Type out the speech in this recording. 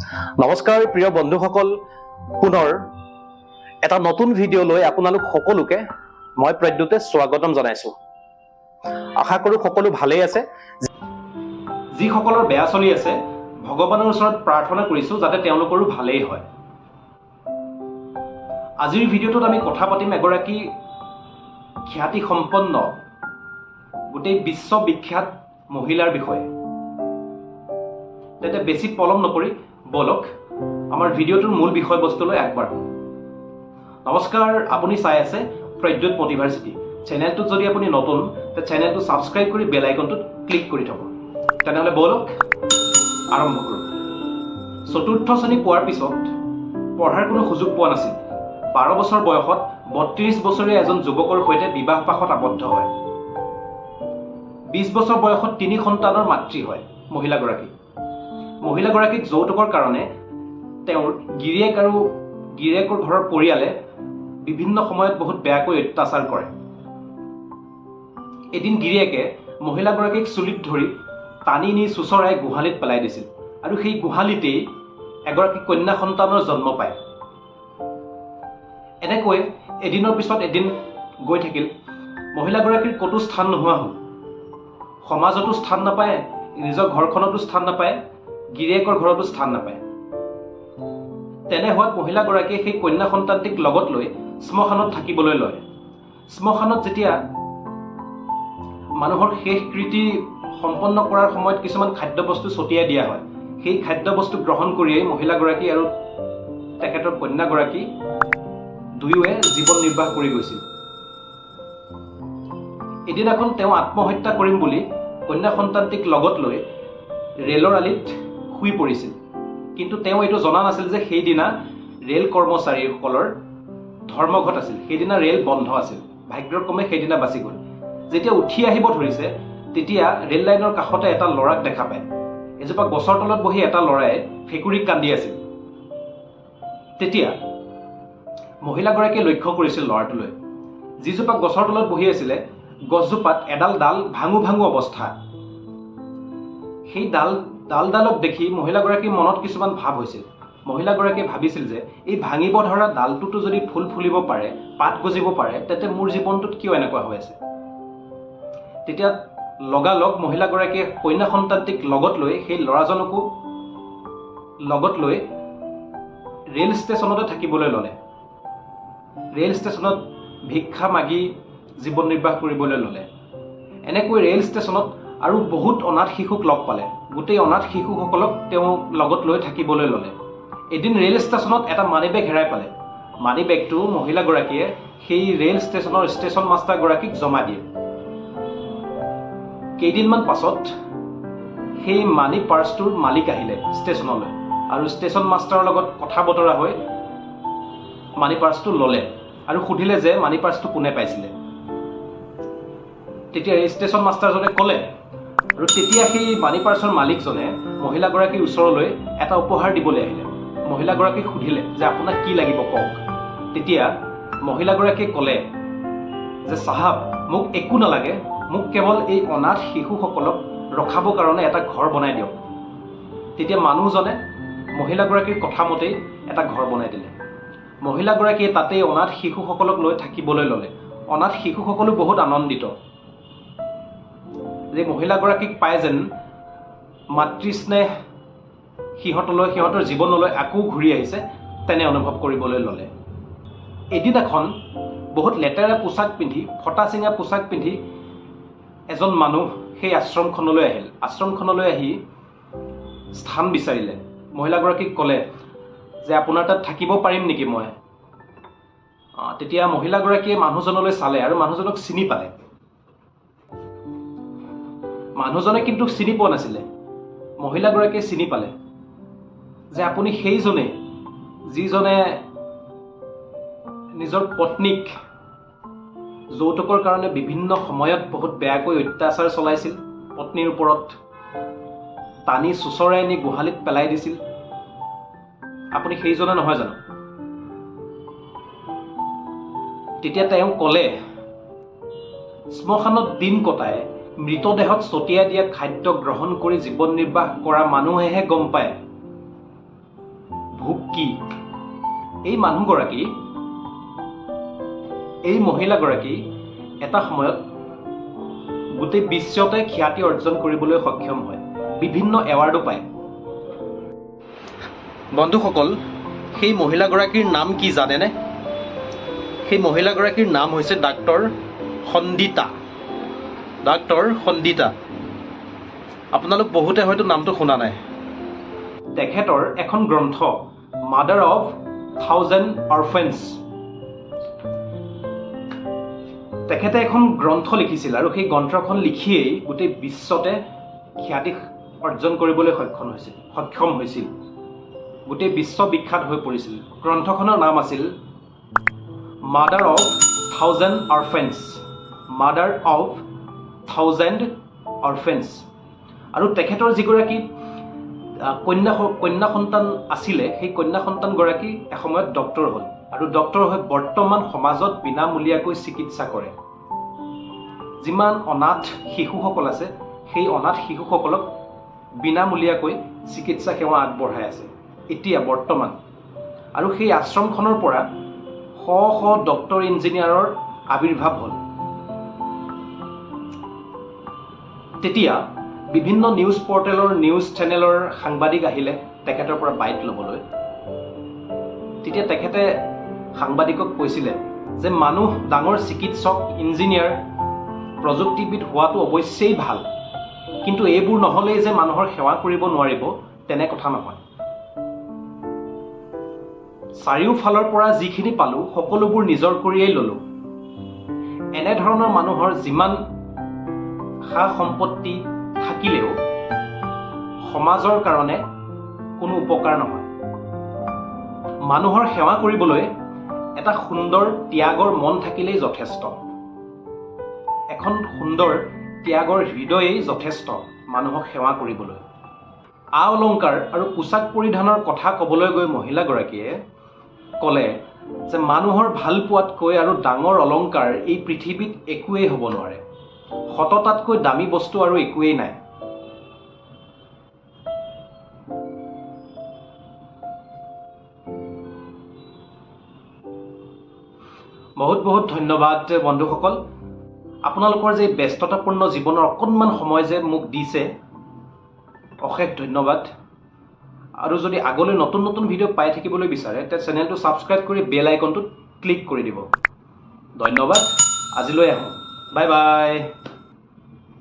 নমস্কাৰ প্ৰিয় বন্ধুসকল, পুনৰ এটা নতুন ভিডিঅ' লৈ আপোনালোক সকলোকে মই pradyute স্বাগতম জনাইছো। আশা কৰো সকলো ভালেই আছে। যিসকলৰ বেয়া চলি আছে ভগৱানৰ ওচৰত প্ৰাৰ্থনা কৰিছো যাতে তেওঁলোকৰো ভালেই হয়। আজিৰ ভিডিঅ'টোত আমি কথা পাতিম এগৰাকী খ্যাতি সম্পন্ন গোটেই বিশ্ববিখ্যাত মহিলাৰ বিষয়ে। তেতে বেছি পলম নকৰি বলক আমাৰ ভিডিঅ'টোৰ মূল বিষয়বস্তুলৈ আগবাঢ়ো। নমস্কাৰ, আপুনি চাই আছে pradyut motiversity। চেনেলটোত যদি আপুনি নতুন তে চেনেলটো সাবস্ক্ৰাইব কৰি বেল আইকনটোত ক্লিক কৰি থব। তেনেহলে বলক আৰম্ভ কৰো। চতুৰ্থ শ্ৰেণী পোৱাৰ পিছত পঢ়াৰ কোনো সুযোগ পোৱা নাছিল। 12 বছৰ বয়সত 32 বছৰীয়া এজন যুৱকৰ সৈতে বিবাহ পাশত আবদ্ধ হয়। 20 বছৰ বয়সত 3 সন্তানৰ মাতৃ হয় মহিলাগৰাকীক যৌতুকৰ কাৰণে তেওঁৰ গিৰিয়েক আৰু গিৰিয়েকৰ ঘৰৰ পৰিয়ালে বিভিন্ন সময়ত বহুত বেয়াকৈ অত্যাচাৰ কৰে। এদিন গিৰিয়েকে মহিলাগৰাকীক চুলিত ধৰি টানি নি চুচৰাই গোহালিত পেলাই দিছিল আৰু সেই গোহালিতেই এগৰাকী কন্যা সন্তানৰ জন্ম পায়। এনেকৈ এদিনৰ পিছত এদিন গৈ থাকিল। মহিলাগৰাকীৰ ক'তো স্থান নোহোৱা হ'ল। সমাজতো স্থান নাপায়, নিজৰ ঘৰখনতো স্থান নাপায়, গিৰিয়েকৰ ঘৰতো স্থান নাপায়। তেনে হোৱাত মহিলাগৰাকীয়ে সেই কন্যা সন্তানটিক লগত লৈ শ্মশানত থাকিবলৈ লয়। শ্মশানত যেতিয়া মানুহৰ শেষ কৃতি সম্পন্ন কৰাৰ সময়ত কিছুমান খাদ্যবস্তু ছটিয়াই দিয়া হয়, সেই খাদ্যবস্তু গ্ৰহণ কৰিয়েই মহিলাগৰাকী আৰু তেখেতৰ কন্যাগৰাকী দুয়োৱে জীৱন নিৰ্বাহ কৰি গৈছিল। এদিনাখন তেওঁ আত্মহত্যা কৰিম বুলি কন্যা সন্তানটিক লগত লৈ ৰেলৰ আলিত শুই পৰিছিল। কিন্তু তেওঁ এইটো জনা নাছিল যে সেইদিনা ৰেল কৰ্মচাৰীসকলৰ ধৰ্মঘট আছিল। সেইদিনা ৰেল বন্ধ আছিল। ভাগ্যক্ৰমে সেইদিনা বাচি গ'ল। যেতিয়া উঠি আহিব ধৰিছে তেতিয়া ৰেল লাইনৰ কাষতে এটা ল'ৰাক দেখা পায়। এজোপা গছৰ তলত বহি এটা ল'ৰাই ফেকুৰি কান্দি আছিল। তেতিয়া মহিলাগৰাকীয়ে লক্ষ্য কৰিছিল ল'ৰাটোলৈ। যিজোপা গছৰ তলত বহি আছিলে গছজোপাত এডাল ডাল ভাঙু ভাঙু অৱস্থা। সেই ডালডালক দেখি মহিলাগৰাকীৰ মনত কিছুমান ভাৱ হৈছিল। মহিলাগৰাকীয়ে ভাবিছিল যে এই ভাঙিব ধৰা ডালটোতো যদি ফুল ফুলিব পাৰে, পাত গজিব পাৰে, তেন্তে মোৰ জীৱনটোত কিয় এনেকুৱা হৈ আছে। তেতিয়া লগালগ মহিলাগৰাকীয়ে কন্যা সন্তানটিক লগত লৈ সেই ল'ৰাজনকো লগত লৈ ৰেল ষ্টেচনতে থাকিবলৈ ল'লে। ৰেল ষ্টেচনত ভিক্ষা মাগি জীৱন নিৰ্বাহ কৰিবলৈ ল'লে। এনেকৈ ৰেল ষ্টেচনত আৰু বহুত অনাথ শিশুক লগ পালে। গোটেই অনাথ শিশুসকলক তেওঁ লগত লৈ থাকিবলৈ ল'লে। এদিন ৰেল ষ্টেচনত এটা মানি বেগ হেৰাই পালে। মানি বেগটো মহিলাগৰাকীয়ে সেই ৰেল ষ্টেচনৰ ষ্টেচন মাষ্টাৰগৰাকীক জমা দিয়ে। কেইদিনমান পাছত সেই মানি পাৰ্চটোৰ মালিক আহিলে ষ্টেচনলৈ আৰু ষ্টেচন মাষ্টাৰৰ লগত কথা বতৰা হৈ মানি পাৰ্চটো ল'লে আৰু সুধিলে যে মানি পাৰ্চটো কোনে পাইছিলে। তেতিয়া ষ্টেচন মাষ্টাৰজনে ক'লে আৰু তেতিয়া সেই মানি পাৰ্চৰ মালিকজনে মহিলাগৰাকীৰ ওচৰলৈ এটা উপহাৰ দিবলৈ আহিলে। মহিলাগৰাকীক সুধিলে যে আপোনাক কি লাগিব কওক। তেতিয়া মহিলাগৰাকীয়ে ক'লে যে চাহাব, মোক একো নালাগে, মোক কেৱল এই অনাথ শিশুসকলক ৰখাবৰ কাৰণে এটা ঘৰ বনাই দিয়ক। তেতিয়া মানুহজনে মহিলাগৰাকীৰ কথা মতেই এটা ঘৰ বনাই দিলে। মহিলাগৰাকীয়ে তাতেই অনাথ শিশুসকলক লৈ থাকিবলৈ ল'লে। অনাথ শিশুসকলো বহুত আনন্দিত যে মহিলাগৰাকীক পাই যেন মাতৃস্নেহ সিহঁতৰ জীৱনলৈ আকৌ ঘূৰি আহিছে তেনে অনুভৱ কৰিবলৈ ল'লে। এদিনাখন বহুত লেতেৰা পোছাক পিন্ধি, ফটা চিঙা পোছাক পিন্ধি এজন মানুহ সেই আশ্ৰমখনলৈ আহিল। আশ্ৰমখনলৈ আহি স্থান বিচাৰিলে। মহিলাগৰাকীক ক'লে যে আপোনাৰ তাত থাকিব পাৰিম নেকি মই। তেতিয়া মহিলাগৰাকীয়ে মানুহজনলৈ চালে আৰু মানুহজনক চিনি পালে। মানুহজনে কিন্তু চিনি পোৱা নাছিলে। মহিলাগৰাকীয়ে চিনি পালে যে আপুনি সেইজনে যিজনে নিজৰ পত্নীক যৌতুকৰ কাৰণে বিভিন্ন সময়ত বহুত বেয়াকৈ অত্যাচাৰ চলাইছিল, পত্নীৰ ওপৰত টানি চুচৰাই নি গোহালিত পেলাই দিছিল। আপুনি সেইজনে নহয় জানো? তেতিয়া তেওঁ ক'লে শ্মশানত দিন কটাই মৃতদেহত ছটিয়াই দিয়া খাদ্য গ্ৰহণ কৰি জীৱন নিৰ্বাহ কৰা মানুহেহে গম পায় ভোক কি এই মানুহগৰাকী এই মহিলাগৰাকী এটা সময়ত গোটেই বিশ্বতে খ্যাতি অৰ্জন কৰিবলৈ সক্ষম হয় বিভিন্ন এৱাৰ্ডো পায় বন্ধুসকল সেই মহিলাগৰাকীৰ নাম কি জানেনে সেই মহিলাগৰাকীৰ নাম হৈছে ডাক্তৰ সন্দিতা আপোনালোক বহুতে হয়তো নামটো শুনা নাই তেখেতৰ এখন গ্ৰন্থ মাদাৰ অফ থাউজেণ্ড অৰফেন্স তেখেতে এখন গ্ৰন্থ লিখিছিল আৰু সেই গ্ৰন্থখন লিখিয়েই গোটেই বিশ্বতে খ্যাতি অৰ্জন কৰিবলৈ সক্ষম হৈছিল গোটেই বিশ্ব বিখ্যাত হৈ পৰিছিল গ্ৰন্থখনৰ নাম আছিল মাদাৰ অফ থাউজেণ্ড অৰফেন্স আৰু তেখেতৰ যিগৰাকী কন্যা সন্তান আছিলে সেই কন্যা সন্তানগৰাকী এসময়ত ডক্টৰ হ'ল আৰু ডক্টৰ হৈ বৰ্তমান সমাজত বিনামূলীয়াকৈ চিকিৎসা কৰে যিমান অনাথ শিশুসকল আছে সেই অনাথ শিশুসকলক বিনামূলীয়াকৈ চিকিৎসা সেৱা আগবঢ়াই আছে এতিয়া বৰ্তমান আৰু সেই আশ্ৰমখনৰ পৰা শ ডক্টৰ ইঞ্জিনিয়াৰৰ আবিৰ্ভাৱ হ'ল তেতিয়া বিভিন্ন নিউজ পৰ্টেলৰ নিউজ চেনেলৰ সাংবাদিক আহিলে তেখেতৰ পৰা বাইট ল'বলৈ তেতিয়া তেখেতে সাংবাদিকক কৈছিলে যে মানুহ ডাঙৰ চিকিৎসক ইঞ্জিনিয়াৰ প্ৰযুক্তিবিদ হোৱাটো অৱশ্যেই ভাল কিন্তু এইবোৰ নহ'লেই যে মানুহৰ সেৱা কৰিব নোৱাৰিব তেনে কথা নহয় চাৰিওফালৰ পৰা যিখিনি পালোঁ সকলোবোৰ নিজৰ কৰিয়েই ল'লোঁ এনেধৰণৰ মানুহৰ যিমান সা সম্পত্তি থাকিলেও সমাজৰ কাৰণে কোনো উপকাৰ নহয় মানুহৰ সেৱা কৰিবলৈ এটা সুন্দৰ ত্যাগৰ মন থাকিলেই যথেষ্ট এখন সুন্দৰ ত্যাগৰ হৃদয়েই যথেষ্ট মানুহক সেৱা কৰিবলৈ আ অলংকাৰ আৰু পোছাক পৰিধানৰ কথা ক'বলৈ গৈ মহিলাগৰাকীয়ে ক'লে যে মানুহৰ ভাল পোৱাতকৈ আৰু ডাঙৰ অলংকাৰ এই পৃথিৱীত একোৱেই হ'ব নোৱাৰে সততাতকৈ দামী বস্তু আৰু একোৱেই নাই বহুত ধন্যবাদ বন্ধুসকল আপোনালোকৰ যে ব্যস্ততাপূৰ্ণ জীৱনৰ অকণমান সময় যে মোক দিছে অশেষ ধন্যবাদ আৰু যদি আগলৈ নতুন ভিডিঅ' পাই থাকিবলৈ বিচাৰে তে চেনেলটো ছাবস্ক্ৰাইব কৰি বেল আইকনটোত ক্লিক কৰি দিব ধন্যবাদ আজিলৈ আহোঁ বাই